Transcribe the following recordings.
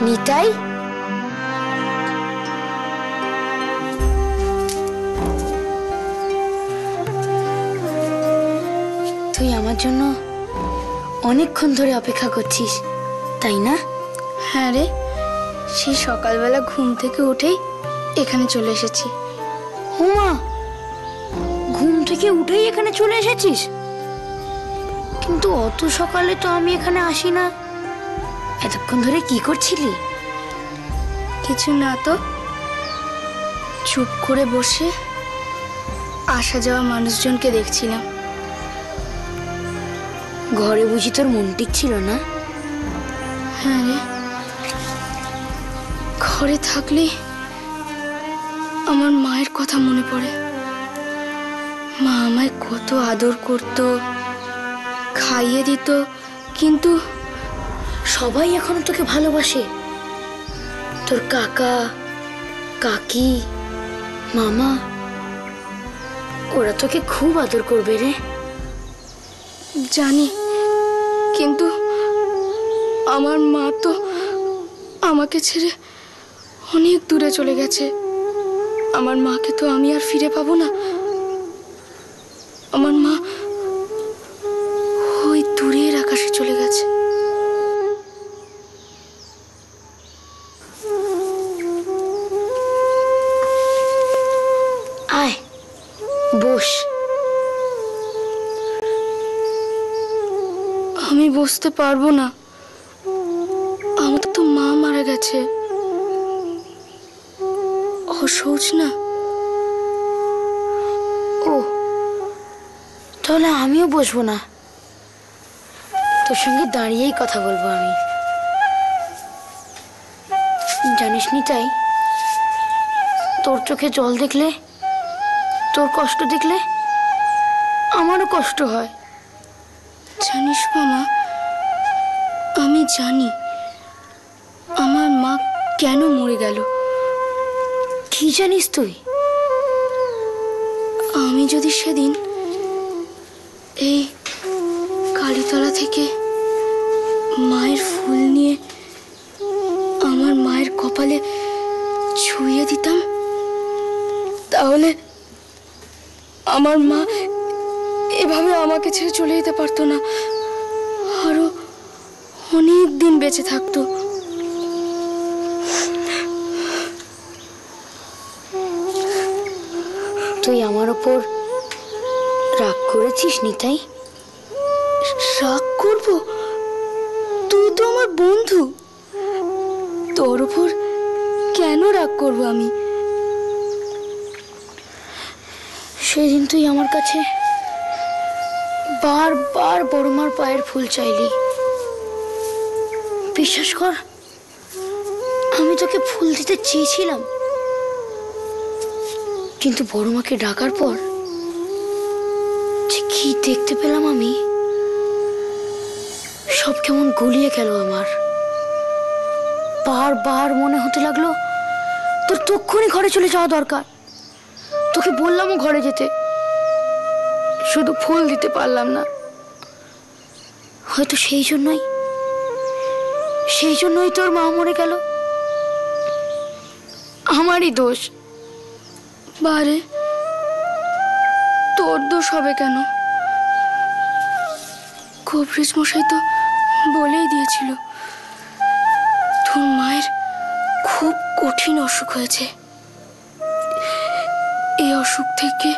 নিতাই, তুই আমার জন্য অনেকক্ষণ ধরে অপেক্ষা করছিস, তাই না? হ্যাঁ রে, সেই সকালবেলা ঘুম থেকে উঠেই এখানে চলে এসেছি। হুমা, ঘুম থেকে উঠেই এখানে চলে এসেছিস? কিন্তু অত সকালে তো আমি এখানে আসি না। এতক্ষণ ধরে কি করছিলি? কিছু না তো, চুপ করে বসে আসা যাওয়া মানুষজনকে দেখছিলাম। ঘরে বুঝি তোর মন টিকছিল না? হ্যাঁ রে, ঘরে থাকলে আমার মায়ের কথা মনে পড়ে। মা আমায় কত আদর করত, খাইয়ে দিত, কিন্তু সবাই এখনো তোকে ভালোবাসে। তোর কাকা, কাকি, মামা, ওরা তোকে খুব আদর করবে রে। জানি, কিন্তু আমার মা তো আমাকে ছেড়ে অনেক দূরে চলে গেছে। আমার মাকে তো আমি আর ফিরে পাবো না। আমার মা ওই দূরের আকাশে চলে গেছে। আয়, বস। আমি বসতে পারবো না, আমার তো মা মারা গেছে। অসহ্য না? ও, তাহলে আমিও বসবো না, তোর সঙ্গে দাঁড়িয়েই কথা বলবো আমি। জানিস নি তাই, তোর চোখে জল দেখলে, তোর কষ্ট দেখলে আমারও কষ্ট হয়। জানিস মামা, আমি জানি আমার মা কেন মরে গেল। কি জানিস তুই? আমি যদি সেদিন এই কালীতলা থেকে মায়ের ফুল নিয়ে আমার মায়ের কপালে ছুঁয়ে দিতাম, তাহলে আমার মা এভাবে আমাকে ছেড়ে চলে যেতে পারতো না, আরো অনেক দিন বেঁচে থাকতো। তুই আমার ওপর রাগ করেছিস নিতাই? রাগ করবো? তুই তো আমার বন্ধু, তোর ওপর কেন রাগ করবো আমি? সেদিন তুই আমার কাছে বারবার বড়মার পায়ের ফুল চাইলি। বিশ্বাস কর, আমি তোকে ফুল দিতে চেয়েছিলাম, কিন্তু বড়মাকে ডাকার পর যে কি দেখতে পেলাম আমি, সব কেমন গলিয়ে গেল আমার। বারবার মনে হতে লাগলো তোর তক্ষুনি ঘরে চলে যাওয়া দরকার। তোকে বললামও ঘরে যেতে, শুধু ফুল দিতে পারলাম না। হয়তো সেই জন্যই তোর মা মরে গেল। আমারই দোষ। বারে, তোর দোষ হবে কেন? কবরেজ মশাই তো বলেই দিয়েছিল তোর মায়ের খুব কঠিন অসুখ হয়েছে। এই অসুখ থেকে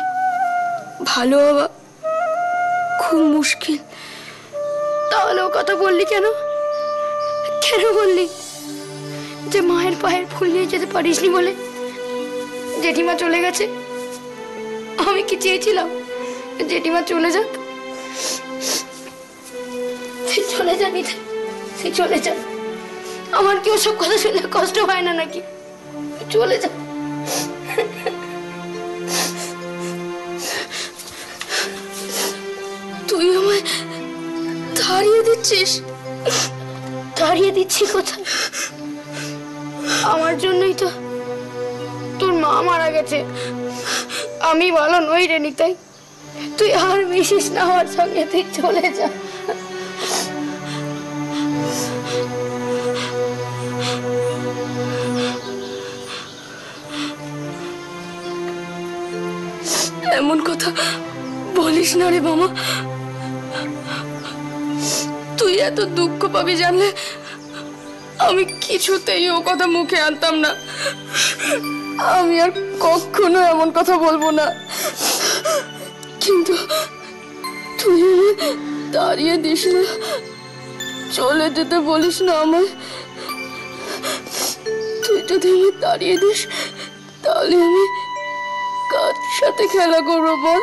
ভালো হওয়া খুব মুশকিল। তাহলে ও কথা বললি কেন? কেন বললি যে মায়ের পায়ের ফুল নিয়ে যেতে পারিসনি বলে? জেঠিমা চলে গেছে, আমি কি চেয়েছিলাম জেঠিমা চলে যাক? তুই চলে যা নিতাই, তুই চলে যা। আমার কি ওসব কথা শুনলে কষ্ট হয় না নাকি? চলে যা। তুই আমায় তাড়িয়ে দিচ্ছিস? তাড়িয়ে দিচ্ছি কোথায়? আমার জন্যই তো তোর মা মারা গেছে। আমি ভালো নই রে নিতাই, তুই আর মিশিস না আমার সঙ্গে, তুই চলে যা। কথা বলিস না রে মামা। তুই এত দুঃখ পাবি জানলে আমি কিছুতেই ও কথা মুখে আনতাম না। আমি আর কখনো এমন কথা বলবো না। কিন্তু তুই দাঁড়িয়ে দিস না, চলে যেতে বলিস না আমায়। তুই যদি আমি দাঁড়িয়ে দিস তাহলে আমি কার সাথে খেলা করবো বল?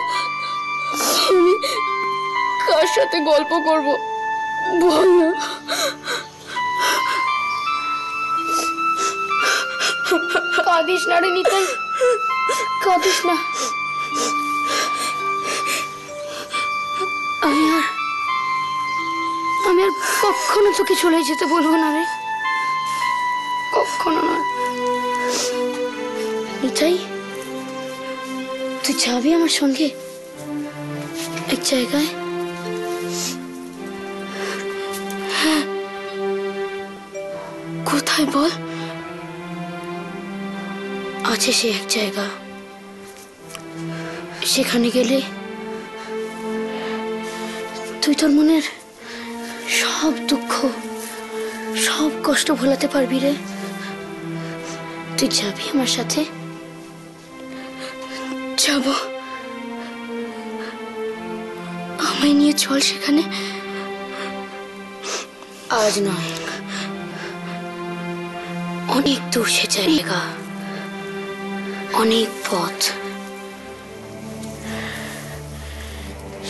আমি কার সাথে গল্প করব বল না? কাঁদিস না রে নিতাই, কাঁদিস না। আমি আর কখনো তোকে চলে যেতে বলবো না রে, কখনো না। নিতাই, তুই যাবি আমার সঙ্গে এক জায়গায়? হ্যাঁ। কোথায় বল? আছে সে এক জায়গা, সেখানে গেলে তুই তোর মনের সব দুঃখ, সব কষ্ট ভোলাতে পারবি রে। তুই যাবি আমার সাথে? যাব। আমায় নিয়ে চল সেখানে। আজ নয়, অনেক দূর সে জায়গা, অনেক পথ।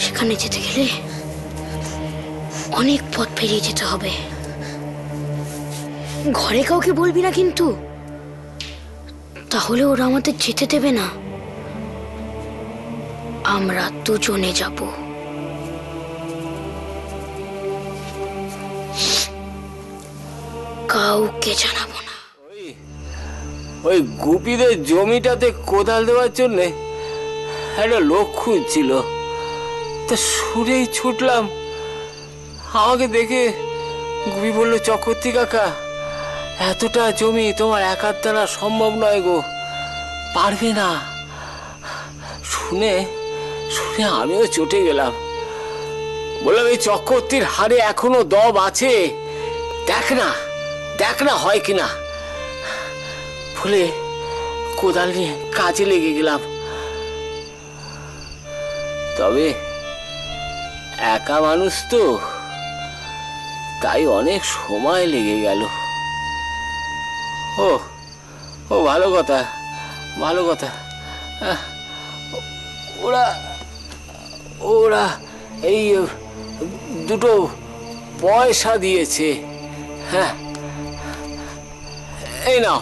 সেখানে যেতে গেলে অনেক পথ পেরিয়ে যেতে হবে। ঘরে কাউকে বলবি না কিন্তু, তাহলে ওরা আমাদের যেতে দেবে না। আমরা দুজনে যাব। কাউকে জানাবো না। ওই গুপিদের জমিটাতে কোদাল দেওয়ার জন্য একটা লোক খুঁজছিল, তা সুরেই ছুটলাম। আমাকে দেখে গুপি বলল, চক্রবর্তী কাকা, এতটা জমি তোমার একার দ্বারা সম্ভব নয় গো, পারবে না। শুনে শুনে আমিও চটে গেলাম। বললাম, এই চক্রবর্তীর হাড়ে এখনো দম আছে, দেখ না হয় কিনা। বলে কোদাল নিয়ে কাজে লেগে গেলাম। তবে একা মানুষ তো, তাই অনেক সময় লেগে গেল। ও ও ভালো কথা, ভালো কথা। ওরা ওরা এই দুটো পয়সা দিয়েছে। হ্যাঁ, এই নাও।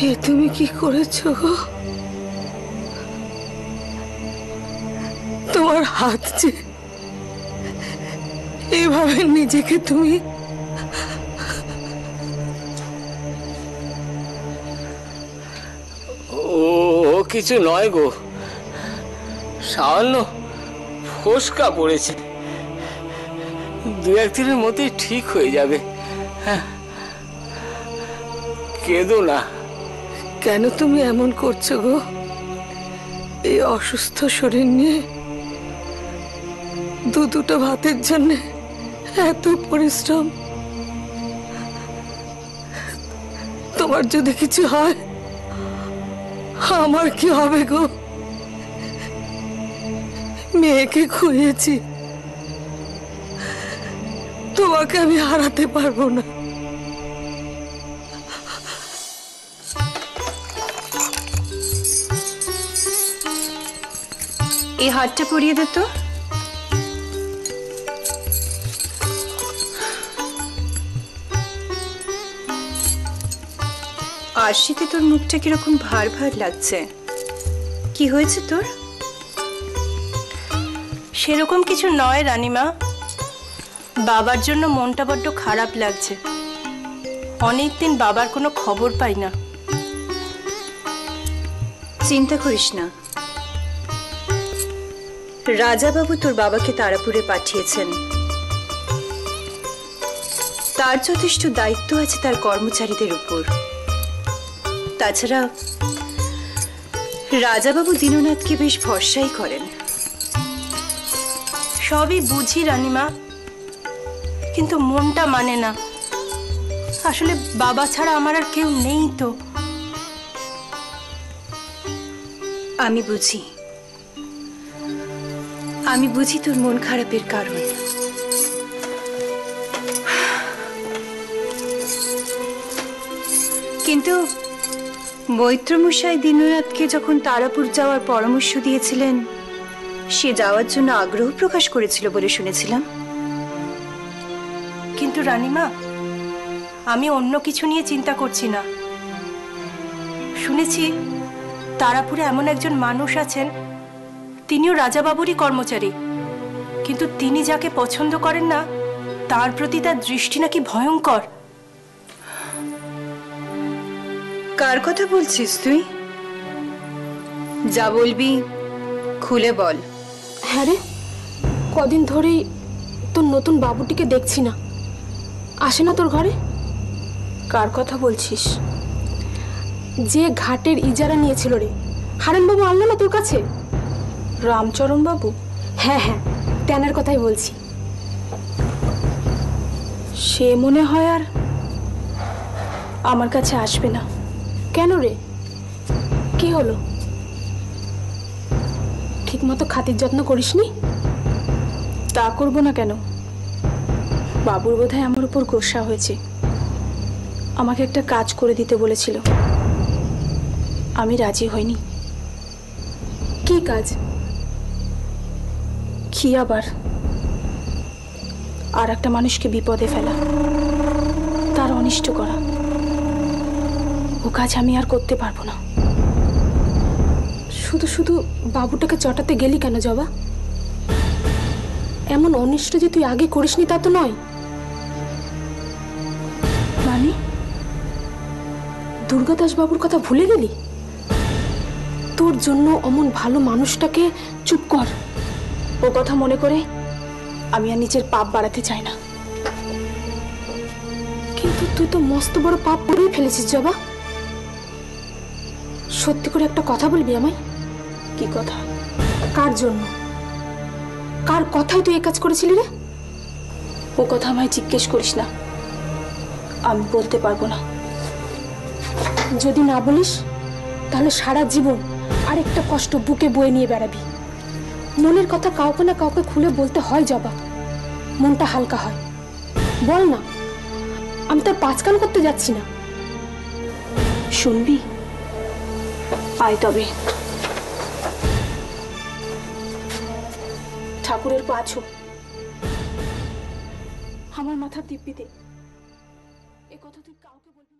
এ তুমি কি করেছো গো? তোমার হাত যে এইভাবে নিজেকে তুমি ও কিছু নয় গো, সামান্য ফোসকা পড়েছে, দু একদিনের মধ্যেই ঠিক হয়ে যাবে। হ্যাঁ, কেঁদো না। কেন তুমি এমন করছো গো? এই অসুস্থ শরীর নিয়ে দুটো ভাতের জন্য এত পরিশ্রম। তোমার যদি কিছু হয় আমার কি হবে গো? মেয়েকে খুঁজেছি, তোমাকে আমি হারাতে পারবো না। এই হাতটা পরিয়ে দে তো। আরশিতে তোর মুখটা কিরকম ভার ভার লাগছে, কি হয়েছে তোর? সেরকম কিছু নয় রানীমা, বাবার জন্য মনটা বড্ড খারাপ লাগছে। অনেকদিন বাবার কোনো খবর পাই না। চিন্তা করিস না, রাজাবাবু তোর বাবাকে তারাপুরে পাঠিয়েছেন। তার যথেষ্ট দায়িত্ব আছে তার কর্মচারীদের উপর। তাছাড়া রাজাবাবু দীননাথকে বেশ ভরসাই করেন। সবই বুঝি রানীমা, কিন্তু মনটা মানে না। আসলে বাবা ছাড়া আমার আর কেউ নেই তো। আমি বুঝি, আমি বুঝি তোর মন খারাপের কারণ। কিন্তু মৈত্রমশাই দীননাথকে যখন তারাপুর যাওয়ার পরামর্শ দিয়েছিলেন, সে যাওয়ার জন্য আগ্রহ প্রকাশ করেছিল বলে শুনেছিলাম। কিন্তু রানীমা, আমি অন্য কিছু নিয়ে চিন্তা করছি না। শুনেছি তারাপুরে এমন একজন মানুষ আছেন, তিনিও রাজাবাবুরই কর্মচারী, কিন্তু তিনি যাকে পছন্দ করেন না তার প্রতি তার দৃষ্টি নাকি ভয়ঙ্কর। কার কথা বলছিস তুই? যা বলবি খুলে বল। হ্যাঁ রে, কদিন ধরেই তোর নতুন বাবুটিকে দেখছি না। আসে না তোর ঘরে? কার কথা বলছিস? যে ঘাটের ইজারা নিয়েছিল রে, হারেনবাবু আনলো না তোর কাছে? রামচরণ বাবু? হ্যাঁ হ্যাঁ, তেনার কথাই বলছি। সে মনে হয় আর আমার কাছে আসবে না। কেন রে, কি হলো? ঠিক মতো খাতির যত্ন করিসনি? তা করব না কেন? বাবুর বোধহয় আমার উপর গোসা হয়েছে। আমাকে একটা কাজ করে দিতে বলেছিল, আমি রাজি হইনি। কি কাজ? কি আবার? আর একটা মানুষকে বিপদে ফেলা, তার অনিষ্ট করা। ও কাজ আমি আর করতে পারবো না। শুধু শুধু বাবুটাকে চটাতে গেলি কেন জবা? এমন অনিষ্ট যে তুই আগে করিসনি তা তো নয়। মানে? দুর্গাদাস বাবুর কথা ভুলে গেলি? তোর জন্য অমন ভালো মানুষটাকে... চুপ কর, ও কথা মনে করে আমি আর নিজের পাপ বাড়াতে চাই না। কিন্তু তুই তো মস্ত বড় পাপ করেই ফেলেছিস জবা। সত্যি করে একটা কথা বলবি আমায়? কি কথা? কার জন্য, কার কথাই তুই এই কাজ করেছিলি রে? ও কথা আমায় জিজ্ঞেস করিস না, আমি বলতে পারবো না। যদি না বলিস তাহলে সারা জীবন আরেকটা কষ্ট বুকে বয়ে নিয়ে বেড়াবি। মনের কথা কাউকে না কাউকে খুলে বলতে হয় জবা, মনটা হালকা হয়। বল না, আমি তার পাঁচকান করতে যাচ্ছি না। শুনবি? আয় তবে। ঠাকুরের পা ছো, আমার মাথা দিব্যি দে। এ কথা তুই কাউকে বলবি না।